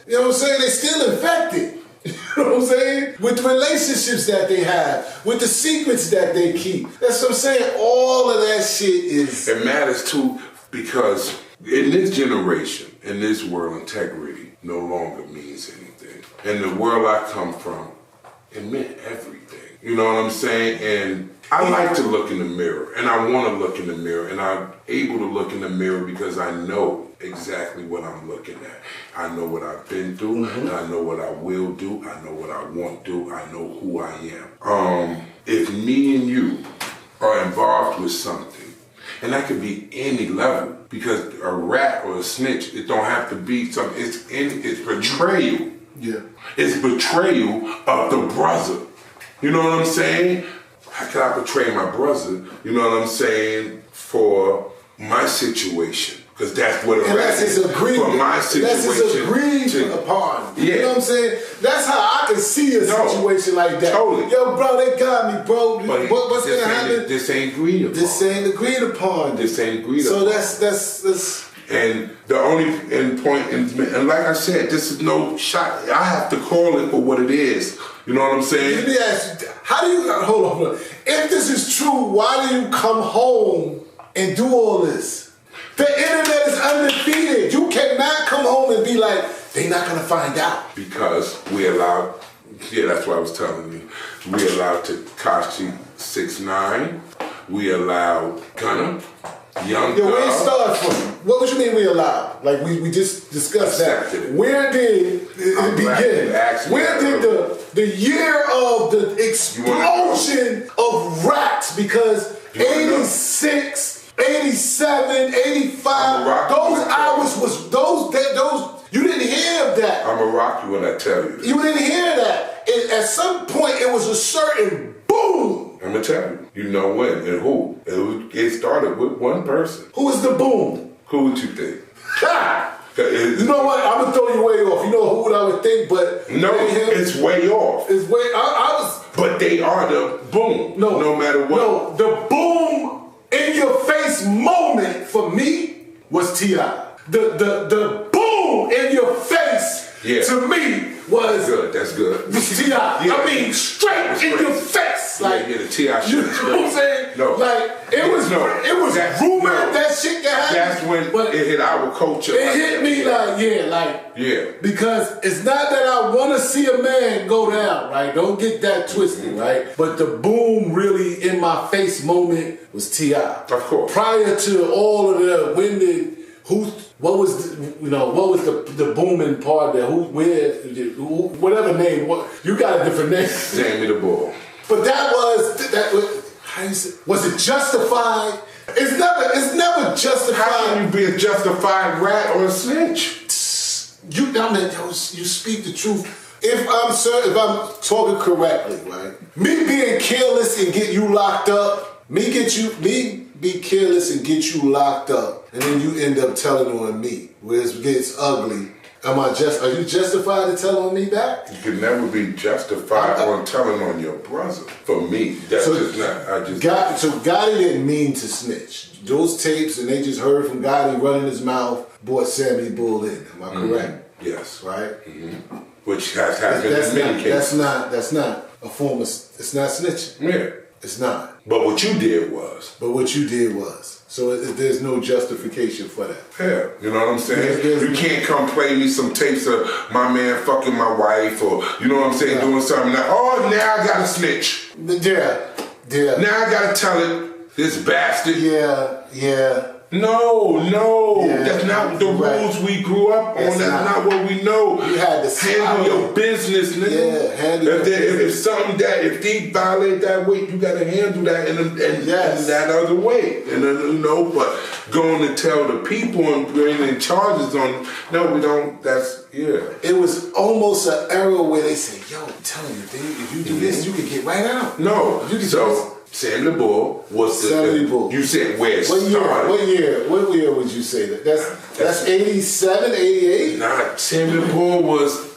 You know what I'm saying? They still infected. You know what I'm saying? With the relationships that they have, with the secrets that they keep. That's what I'm saying. All of that shit is... It matters too because in this generation, in this world, integrity no longer means anything. In the world I come from, it meant everything. You know what I'm saying? And I like to look in the mirror, and I want to look in the mirror, and I'm able to look in the mirror because I know exactly what I'm looking at. I know what I've been through, and I know what I will do, I know what I won't do, I know who I am. If me and you are involved with something, and that could be any level, because a rat or a snitch, it don't have to be something, it's betrayal. Yeah. It's betrayal of the brother. You know what I'm saying? How can I betray my brother, you know what I'm saying, for my situation? Because that's what a rat is. For my situation. That's his agreed upon. Yeah. You know what I'm saying? That's how I can see a situation like that. Totally. Yo, bro, they got me, bro. What's going to happen? This ain't agreed upon. This ain't agreed upon. This ain't agreed upon. So that's... And the only point, and like I said, this is no shot. I have to call it for what it is. You know what I'm saying? Let me ask you, how do you, hold on. If this is true, why do you come home and do all this? The internet is undefeated. You cannot come home and be like, they not going to find out. Because we allowed, that's what I was telling you. We allowed Tekashi 6ix9ine. We allowed Gunna. Young Yo, where it started from? What you mean we allowed? Like we just discussed that. Where did it begin? Where did the year of the explosion of rats? Because 86, 87, 85, those hours was those you didn't hear that. I'm a rock you when I tell you this. You didn't hear that. At some point it was a certain boom. I'm gonna tell you. You know when and who. It started with one person. Who was the boom? Who would you think? You know what? I'm gonna throw you way off. You know who I would think, but no, it's way off. It's way. I was. But they are the boom. No matter what. No, the boom in your face moment for me was T.I. The boom in your face to me was good. That's good. T.I. Yeah. I mean, straight in your face. Like the T.I. shit. You know what I'm saying? No. Like it was rumored that shit could happen. That's when it hit our culture. It hit me because it's not that I want to see a man go down, right? Don't get that twisted, right? But the boom really in my face moment was T.I. Of course. Prior to all of the what was the booming part there? Whatever name? You got a different name. Sammy the Bull. But that was it justified? It's never justified. How can you be a justified rat or a snitch? You speak the truth. If I'm talking correctly, right? Me being careless and get you locked up, me be careless and get you locked up, and then you end up telling on me, where it gets ugly. Are you justified to tell on me back? You can never be justified on telling on your brother. For me, that's just not. So Gotti didn't mean to snitch. Those tapes, and they just heard from Gotti running his mouth, brought Sammy Bull in. Am I correct? Yes. Right? Mm-hmm. Which has happened in many cases. That's not a form of, it's not snitching. Yeah. It's not. But what you did was. So there's no justification for that. Yeah, you know what I'm saying? You can't come play me some tapes of my man fucking my wife or, you know what I'm saying, doing something like, oh, now I gotta snitch. Yeah. Now I gotta tell it, this bastard. Yeah. No. Yeah, that's not the rules we grew up on. That's not what we know. You had to handle your business, nigga. Yeah, handle your business. If something if they violate that way, you gotta handle that in that other way. And but going to tell the people and bringing charges on, no, we don't. It was almost an era where they said, yo, I'm telling you, if you do this, you can get right out. No, Sammy the Bull was Sammy Bull. You said where it started. What year would you say that? That's 87, 88? Nah, Sammy the Bull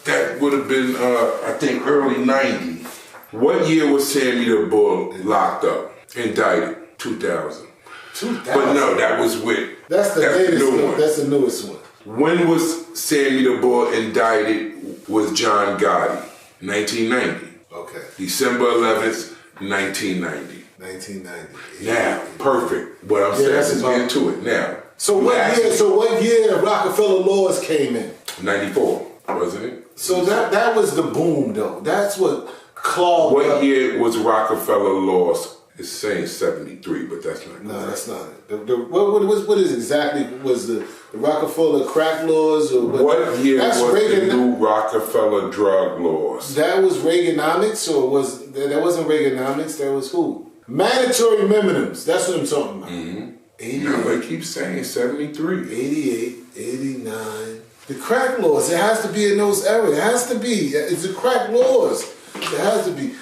that would have been, I think, early 90s. What year was Sammy the Bull locked up, indicted? 2000. 2000? But no, that was with... That's the latest one. That's the newest one. When was Sammy the Bull indicted with John Gotti? 1990. Okay. December 11th, 1990. 1990. Now, perfect. What I'm saying is get into it now. So what year Rockefeller Laws came in? 94, wasn't it? So that was the boom, though. That's what clogged What up. year was Rockefeller Laws? It's saying 73, but that's not correct. No, that's not it. What is exactly was the Rockefeller crack laws? Or what year was the new Rockefeller drug laws? That was Reaganomics, or that wasn't Reaganomics? That was who? Mandatory minimums. That's what I'm talking about. Mm-hmm. 88. No, they keep saying 73. 88, 89. The crack laws. It has to be in those areas. It has to be. It's the crack laws. It has to be.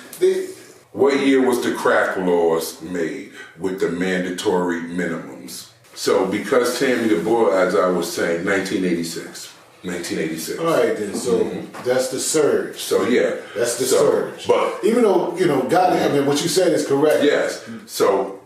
What year was the crack laws made with the mandatory minimums? So because Sammy the Bull, as I was saying, 1986. 1986. All right then, so that's the surge. So yeah. That's the surge. But even though, Gotti, I mean, what you said is correct. Yes. So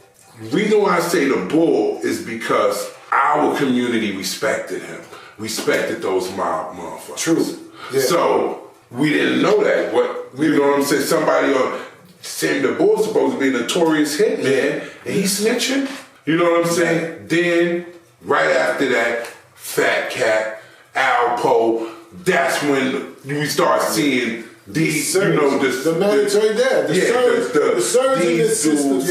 reason why I say the Bull is because our community respected him. Respected those mob motherfuckers. True. Yeah. So we didn't know that. You know what I'm saying? Somebody on Sammy the Bull's supposed to be a notorious hitman, and he's snitching. You know what I'm saying? Then, right after that, Fat Cat, Alpo, that's when we start seeing these, the mandatory there. The surge in the system,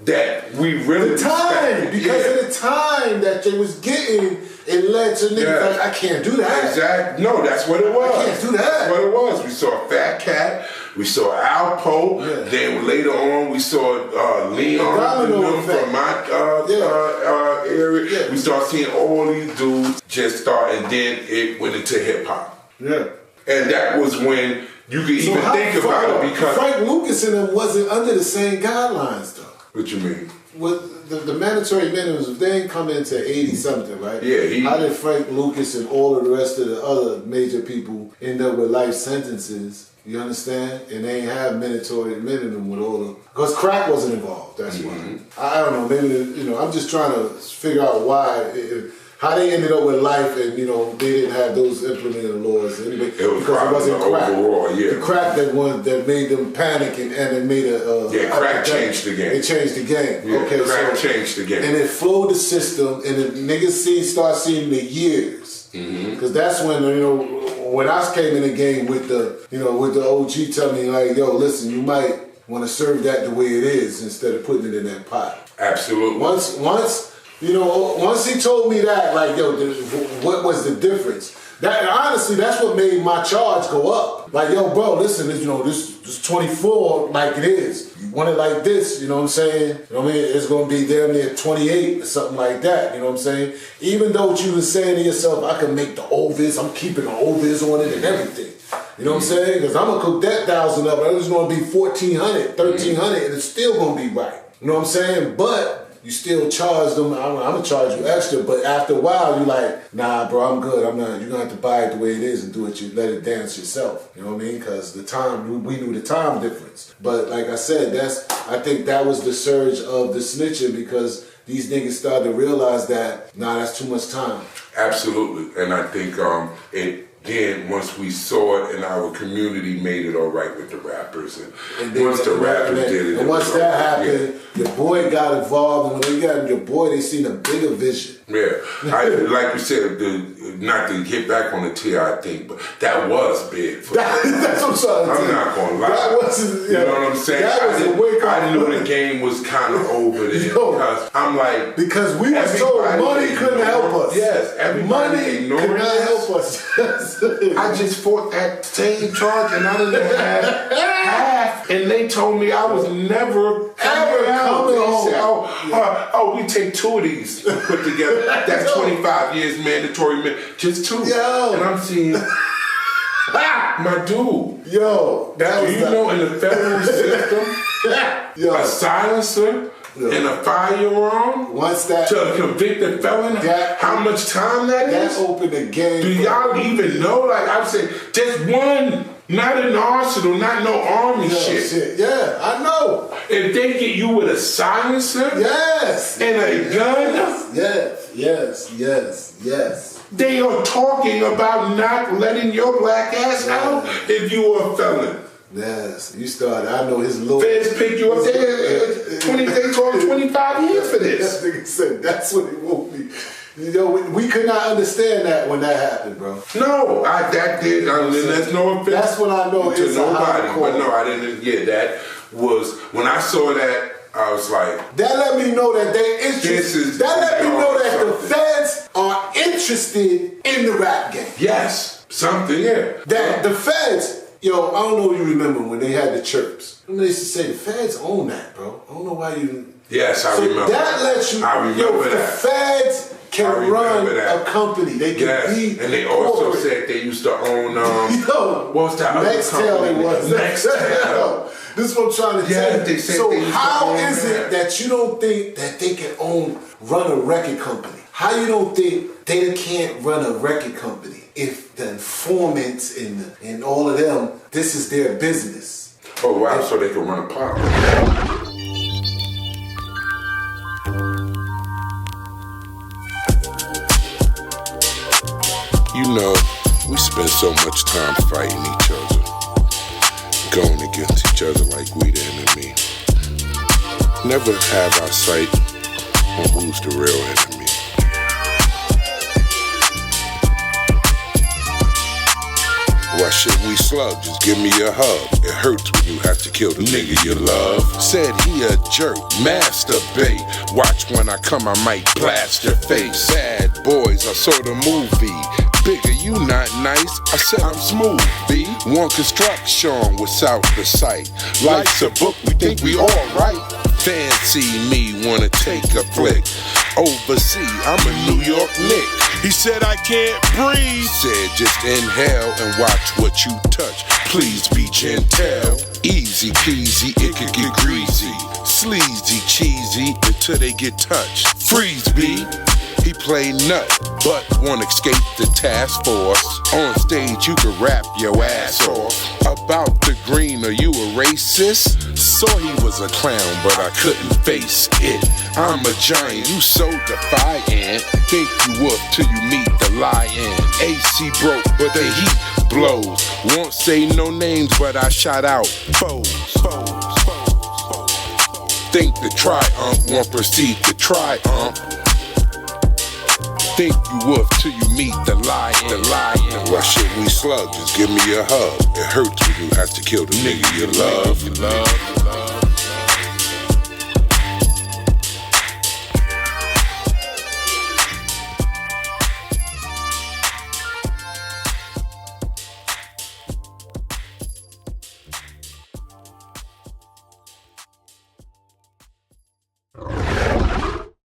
that we really because of the time that they was getting, it led to niggas like, I can't do that. Exactly. No, that's what it was. I can't do that. That's what it was. We saw Fat Cat, we saw Alpo, then later on we saw Leon from my area. We start seeing all these dudes just start, and then it went into hip hop. Yeah. And that was when you could even think about it, because Frank Lucas and them wasn't under the same guidelines though. What you mean? With the mandatory minimums, if they ain't come into 80 something, right? Yeah. How did Frank Lucas and all of the rest of the other major people end up with life sentences? You understand? And they ain't have mandatory minimum with all of, because crack wasn't involved. That's why. I don't know. Maybe I'm just trying to figure out why. How they ended up with life, and they didn't have those implemented laws anyway, because it wasn't crack. Overall, yeah. The crack that made them panic and it made crack changed the game. It changed the game. Yeah, okay, crack changed the game, and it flowed the system, and the niggas start seeing the years, because that's when when I came in the game with the with the OG telling me like, yo, listen, you might want to serve that the way it is instead of putting it in that pot. Absolutely. Once he told me that, like, yo, what was the difference? That honestly, that's what made my charge go up. Like, yo, bro, listen, this 24 like it is. You want it like this, you know what I'm saying? You know what I mean? It's gonna be damn near 28 or something like that, you know what I'm saying? Even though you was saying to yourself, I can make the Ovis, I'm keeping the Ovis on it and everything. You know what I'm saying? Because I'm gonna cook that 1,000 up, and it's gonna be 1,400, 1,300, and it's still gonna be right. You know what I'm saying? But you still charge them. I'm gonna charge you extra, but after a while, you like, nah, bro, I'm good. I'm not. You're gonna have to buy it the way it is and do it. You let it dance yourself. You know what I mean? Because the time, we knew the time difference. But like I said, I think that was the surge of the snitching, because these niggas started to realize that, nah, that's too much time. Absolutely, and I think Then once we saw it, and our community made it all right with the rappers, and once the rappers did it, and once that happened, your boy got involved, and when they got your boy, they seen a bigger vision. Yeah, like you said, not to get back on the T.I. thing, but that was big. That's what I'm trying to tell you. I'm not gonna lie. That wasn't, you know what I'm saying? I knew the game was kind of over there, because I'm like, because we were told money couldn't help us. Yes, money could not help us. I just fought that same charge, and I didn't have half, and they told me I was never coming home. They said, we take 2 of these put together. That's 25 years mandatory, just 2. Yo. And I'm seeing, my dude. Yo, that was in the federal system, a silencer and a firearm to convict a felon, how much time that is? That opened the game. Do y'all even know? Like I'm saying, just one. Not an arsenal, not no army shit. Yeah, I know. If they get you with a silencer, yes, and a gun, yes. Yes. They are talking about not letting your black ass out if you are a felon. Yes, you started. I know his little. Feds picked you up there. They told 25 years for this. That nigga said that's what it won't be. You know, we could not understand that when that happened, bro. No, that did. There's no offense. That's when I know to it's nobody. a But no, I didn't. Yeah, that was when I saw that. I was like, that let me know that they interested. That let me know that the feds are interested in the rap game. Yes, something. Yeah. That the feds. Yo, I don't know if you remember when they had the chirps. They used to say the feds own that, bro. I don't know why you. Yes, I remember. That lets you. I remember that. The feds can run a company. They can be. And they also said they used to own. What was that other company? Nextel. It was Nextel. This is what I'm trying to tell you. So how is it that you don't think that they can run a record company? How you don't think they can't run a record company if the informants and all of them, this is their business? Oh wow! So they can run a pop. You know, we spend so much time fighting each other, going against each other like we the enemy. Never have our sight on who's the real enemy. Why shouldn't we slug? Just give me a hug. It hurts when you have to kill the nigga you love. Said he a jerk, masturbate. Watch when I come, I might blast your face. Bad boys, I saw the movie. Bigga, you not nice. I said I'm smooth, B. One construction without the sight. Life's a book, we think we all right. Fancy me, wanna take a flick. Overseas, I'm a New York Knick. He said I can't breathe. Said just inhale and watch what you touch. Please be gentle. Easy peasy, it could get greasy. Sleazy, cheesy, until they get touched. Freeze, B. He play nut, but won't escape the task force. On stage, you can rap your ass off. About the green, are you a racist? Saw he was a clown, but I couldn't face it. I'm a giant, you so defiant. Think you wolf till you meet the lion. AC broke, but the heat blows. Won't say no names, but I shot out foes. Think the triumph won't proceed to triumph. Think you wolf till you meet the lion. Why shouldn't we slug? Just give me a hug. It hurts when you have to kill the nigga you love.